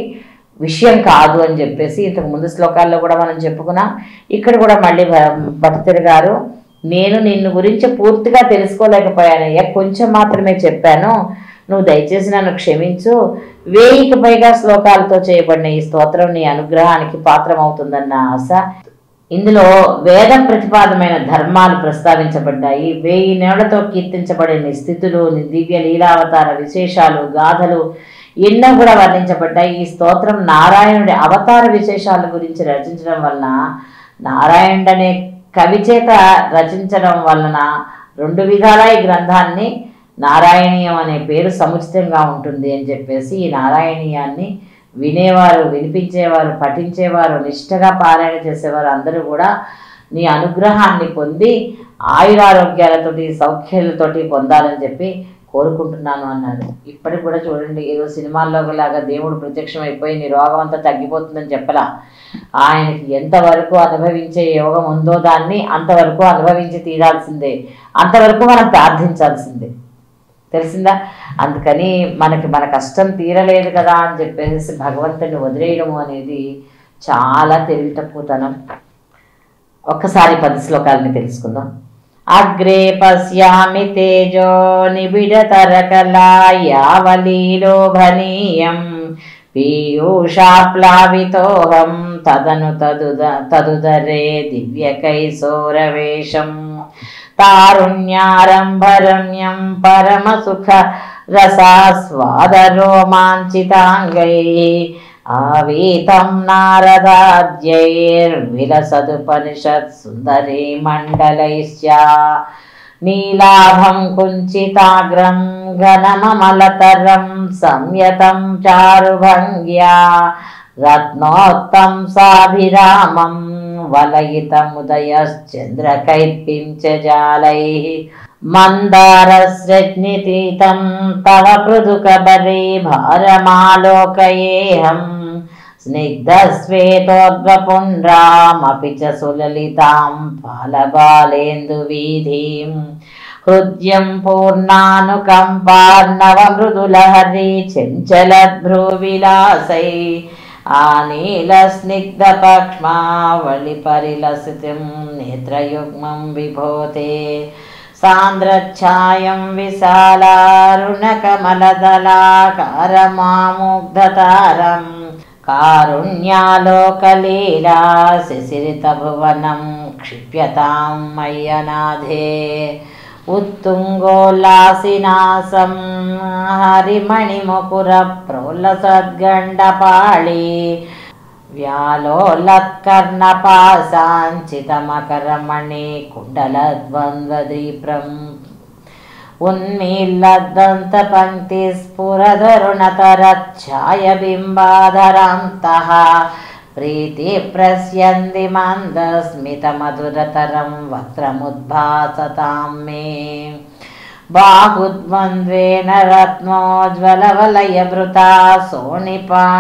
విషయం కాదు అని చెప్పేసి ఇంతకు ముందు శ్లోకాల్లో కూడా మనం చెప్పుకున్నాం. ఇక్కడ కూడా మళ్ళీ భట్టిగారు గారు నేను నిన్ను గురించి పూర్తిగా తెలుసుకోలేకపోయానయ్యా, కొంచెం మాత్రమే చెప్పాను, నువ్వు దయచేసి నన్ను క్షమించు. 1000కి పైగా శ్లోకాలతో చేయబడిన ఈ స్తోత్రం నీ అనుగ్రహానికి పాత్రమవుతుందన్న ఆశ. ఇందులో వేద ప్రతిపాదమైన ధర్మాలు ప్రస్తావించబడ్డాయి. 1000 నేళ్లతో కీర్తించబడిన స్థితులు, దివ్య లీలావతార విశేషాలు, గాథలు ఎన్నో కూడా వర్ణించబడ్డాయి. ఈ స్తోత్రం నారాయణుడి అవతార విశేషాల గురించి రచించడం వలన, నారాయణుడు అనే కవి చేత రచించడం వలన 2 విధాలా ఈ గ్రంథాన్ని నారాయణీయం అనే పేరు సముచితంగా ఉంటుంది అని చెప్పేసి ఈ నారాయణీయాన్ని వినేవారు, వినిపించేవారు, పఠించేవారు, నిష్ఠగా పారాయణ చేసేవారు అందరూ కూడా నీ అనుగ్రహాన్ని పొంది ఆయురారోగ్యాలతోటి సౌఖ్యాలతోటి పొందాలని చెప్పి కోరుకుంటున్నాను అన్నాడు. ఇప్పటికి కూడా చూడండి, ఏదో సినిమాల్లో లాగా దేవుడు ప్రత్యక్షం అయిపోయి నీ రోగం అంతా తగ్గిపోతుందని చెప్పలా. ఆయనకి ఎంతవరకు అనుభవించే యోగం ఉందో దాన్ని అంతవరకు అనుభవించి తీరాల్సిందే, అంతవరకు మనం ప్రార్థించాల్సిందే. తెలిసిందా? అందుకని మన కష్టం తీరలేదు కదా అని చెప్పేసి భగవంతుని వదిలేయడం అనేది చాలా తెలివి తక్కువతనం. ఒక్కసారి 10 శ్లోకాలని తెలుసుకుందాం. అగ్రే పశ్యామి తేజో నిబిడతరకలా యావలీలోభనీయం పీయూషాప్లావితోహం తదుదరే దివ్యకైశోరవేషం తారుణ్యారంభరమ్యం పరమసుఖ రసాస్వాదరోమాంచితాంగై ఆవీతం నారదాద్యైర్విలసదుపనిషత్ సుందరీ మండలైశ్చ నీలాభం కుంచితాగ్రం ఘనమమలతరం సంయతం చారుభంగ్యా రత్నోత్తం సాభిరామం వలయితముదయశ్చంద్రకైర్పించ జాలైః మందారస్రజ్ఞితీతం తవ పృదుకబరీ భారమాలోకయేహం స్నిగ్ధశ్వేతోద్వపుండ్రామపి చ సులలితాం పాలబాలేందువీధీం హృద్యం పూర్ణానుకంపార్ణవమృదులహరీ చంచలద్భ్రూవిలాసై ఆనీలస్నిగ్ధపక్ష్మావళిపరిలసితం నేత్రయుగ్మం విభోతే సాంద్రఛాయం విశాలారుణకమలదలాకారమాముగ్ధతారం కారుణ్యాలోకలీలా శిశిరితభువనం క్షిప్యతాం మయ్యనాథే उत्तुङ्गोल्लासिनासं हरिमणिमुकुर प्रोल्लसद्गण्डपाळी व्यालोलत्कर्णपाशाञ्चितमकरमणि कुण्डलद्वन्द्वदीप्रम् उन्मीलद्दन्तपङ्क्तिस्फुरधरुणतरच्छायबिम्बाधरान्तः प्रीतिप्रस्यन्ति मन्दस्मितमधुरतरं वक्त्रमुद्भासतां मे बाहुद्वन्द्वेन रत्नोज्ज्वलवलयभृता सोनिपाणिप्रवाळे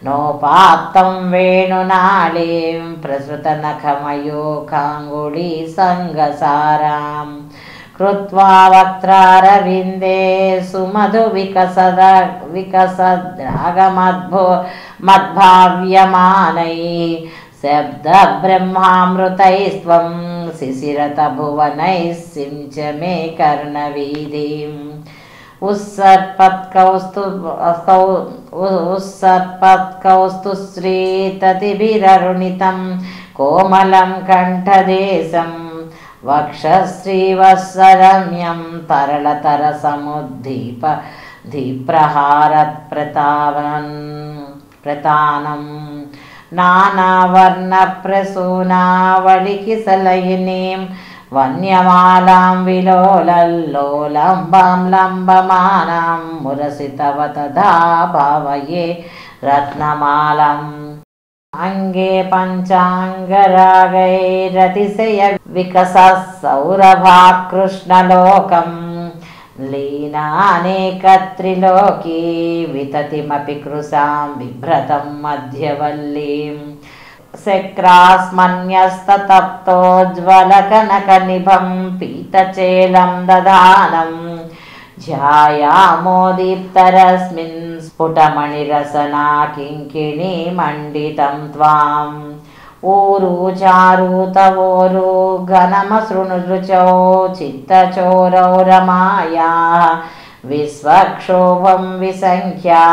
नोपात्तं वेणुनाळीं प्रसृतनखमयूखाङ्गुलीसङ्गसारां कृत्वा वक्त्रारविन्दे मद्भाव्यमानैः शब्दब्रह्मामृतैस्त्वं शिशिरतभुवनैः सिञ्च मे कर्णवीधिम् उत्सर्पत्कौस्तुश्रीततिभिररुणितं कोमलं कण्ठदेशं वक्षश्रीवत्सरम्यं तरलतरसमुद्दीप प्रतानं नानावर्णप्रसूनावलिकिसलयिनीं वन्यमालां विलोलल्लोलम्बां लम्बमानां मुरसितव तथा भावये रत्नमालम् अंगे पञ्चाङ्गरागैरतिशय विकसः सौरभाकृष्णलोकं लीनानेकत्रिलोकी विततिमपि कृशां बिभ्रतं मध्यवल्लीं शक्रास्मन्यस्ततप्तोज्ज्वलकनकनिभं पीतचेलं दधानं ध्यायामोदीप्तरस्मिन् स्फुटमणिरसना किङ्किणी मण्डितं त्वाम् ऊरु चारुतवोरु घनमसृणुरुचौ चित्तचोरौ रमायाः विश्वक्षोभं विसङ्ख्या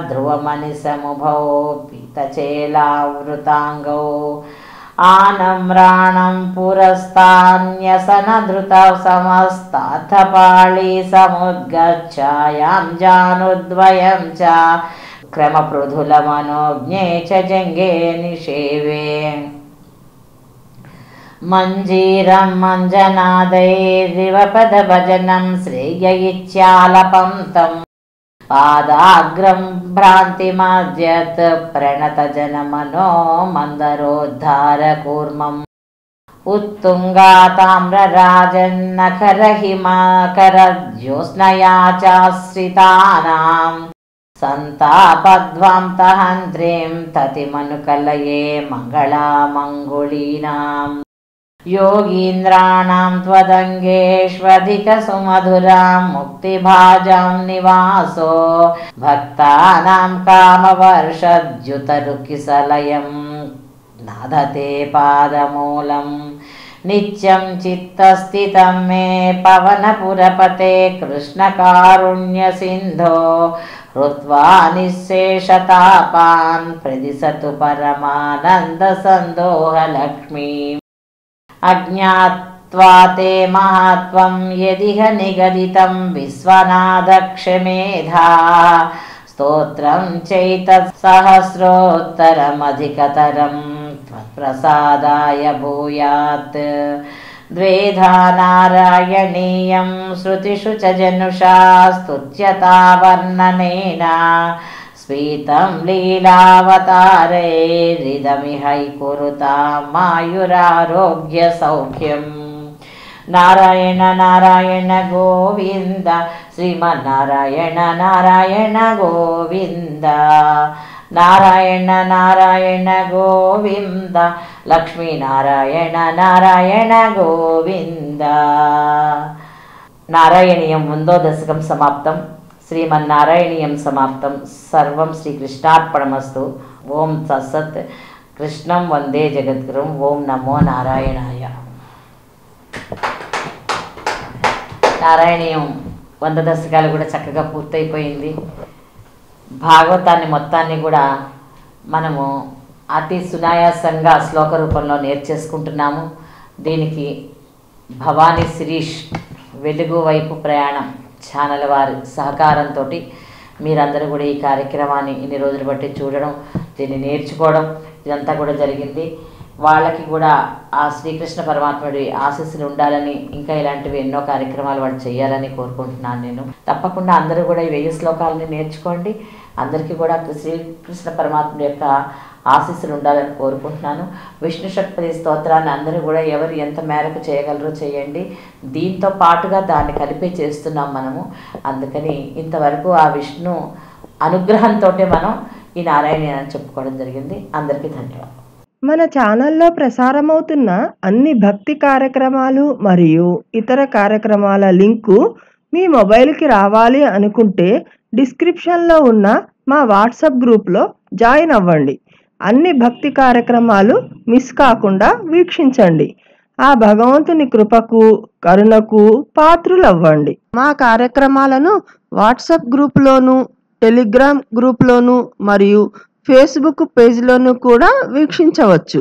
ध्रुवमनिसमुभौ पीतचेलावृताङ्गौ आनम्राणं पुरस्तान्यसनधृतौ समस्ताथपाळी समुद्गच्छायां जानुद्वयं च क्रमपृथुलमनोज्ञे च जङ्गे निषेवे మంజీరం మంజనాదైరివ పదభజనం శ్రేయ ఇచ్చాలపం తం పాదాగ్రం భ్రాంతిమాద్యత్ ప్రణతజనమనో మందరోద్ధార కూర్మం उत्तुंगा ताम्रराजन्नखर हिमाकर ज्योत्स्नया चाश्रितानां संतापध्वां तहन्त्रीं ततिमनुकलये मङ्गलामङ्गुलीनां योगीन्द्राणां त्वदङ्गेष्वधिकसुमधुरां मुक्तिभाजां निवासो भक्तानां कामवर्षद्युतरुकिसलयं नादते पादमूलं नित्यं चित्तस्थितं मे पवनपुरपते कृष्णकारुण्यसिन्धो हृत्वा निःशेषतापान् प्रदिशतु परमानन्दसन्दोहलक्ष्मी अज्ञात्वा ते महात्वं यदिह निगदितं विश्वनाथक्षमेधा स्तोत्रं चैतत्सहस्रोत्तरमधिकतरं त्वत्प्रसादाय भूयात् द्वेधा नारायणीयं श्रुतिषु च जनुषा स्तुत्यता वर्णनेन स्फीतं लीलावतारैरिदमिहैकुरुतां मायुरारोग्यसौख्यम् नारायण नारायण गोविंद श्रीमन्नारायण नारायण गोविंद नारायण नारायण गोविंद लक्ष्मी नारायण नारायण गोविंद नारायणीयं ముందో దశకం సమాప్తం శ్రీమన్నారాయణీయం సమాప్తం సర్వం శ్రీకృష్ణార్పణమస్తు ఓం తత్సత్ కృష్ణం వందే జగద్గురుం ఓం నమో నారాయణాయ నారాయణీయం 100 దశకాలు కూడా చక్కగా పూర్తయిపోయింది. భాగవతాన్ని మొత్తాన్ని కూడా మనము అతి సునాయాసంగా శ్లోక రూపంలో నేర్చేసుకుంటున్నాము. దీనికి భవానీ శిరీష్ వెలుగు వైపు ప్రయాణం ఛానల్ వారి సహకారంతో మీరందరూ కూడా ఈ కార్యక్రమాన్ని ఇన్ని రోజులు బట్టి చూడడం, దీన్ని నేర్చుకోవడం ఇదంతా కూడా జరిగింది. వాళ్ళకి కూడా ఆ శ్రీకృష్ణ పరమాత్ముడి ఆశీస్సులు ఉండాలని, ఇంకా ఇలాంటివి ఎన్నో కార్యక్రమాలు వాళ్ళు చేయాలని కోరుకుంటున్నాను. నేను తప్పకుండా అందరూ కూడా ఈ 1000 శ్లోకాలని నేర్చుకోండి. అందరికీ కూడా శ్రీకృష్ణ పరమాత్ముడి యొక్క ఆశీస్సులు ఉండాలని కోరుకుంటున్నాను. విష్ణు షట్పది స్తోత్రాన్ని అందరూ కూడా ఎవరు ఎంత మేరకు చేయగలరో చేయండి. దీంతో పాటుగా దాన్ని కలిపి చేస్తున్నాం మనము. అందుకని ఇంతవరకు ఆ విష్ణు అనుగ్రహంతో మనం ఈ నారాయణ అని చెప్పుకోవడం జరిగింది. అందరికీ ధన్యవాదాలు. మన ఛానల్లో ప్రసారమవుతున్న అన్ని భక్తి కార్యక్రమాలు మరియు ఇతర కార్యక్రమాల లింకు మీ మొబైల్కి రావాలి అనుకుంటే డిస్క్రిప్షన్లో ఉన్న మా వాట్సాప్ గ్రూప్లో జాయిన్ అవ్వండి. అన్ని భక్తి కార్యక్రమాలు మిస్ కాకుండా వీక్షించండి. ఆ భగవంతుని కృపకు కరుణకు పాత్రులవ్వండి. మా కార్యక్రమాలను వాట్సాప్ గ్రూప్లోను, టెలిగ్రామ్ గ్రూప్లోను మరియు ఫేస్బుక్ పేజ్లోనూ కూడా వీక్షించవచ్చు.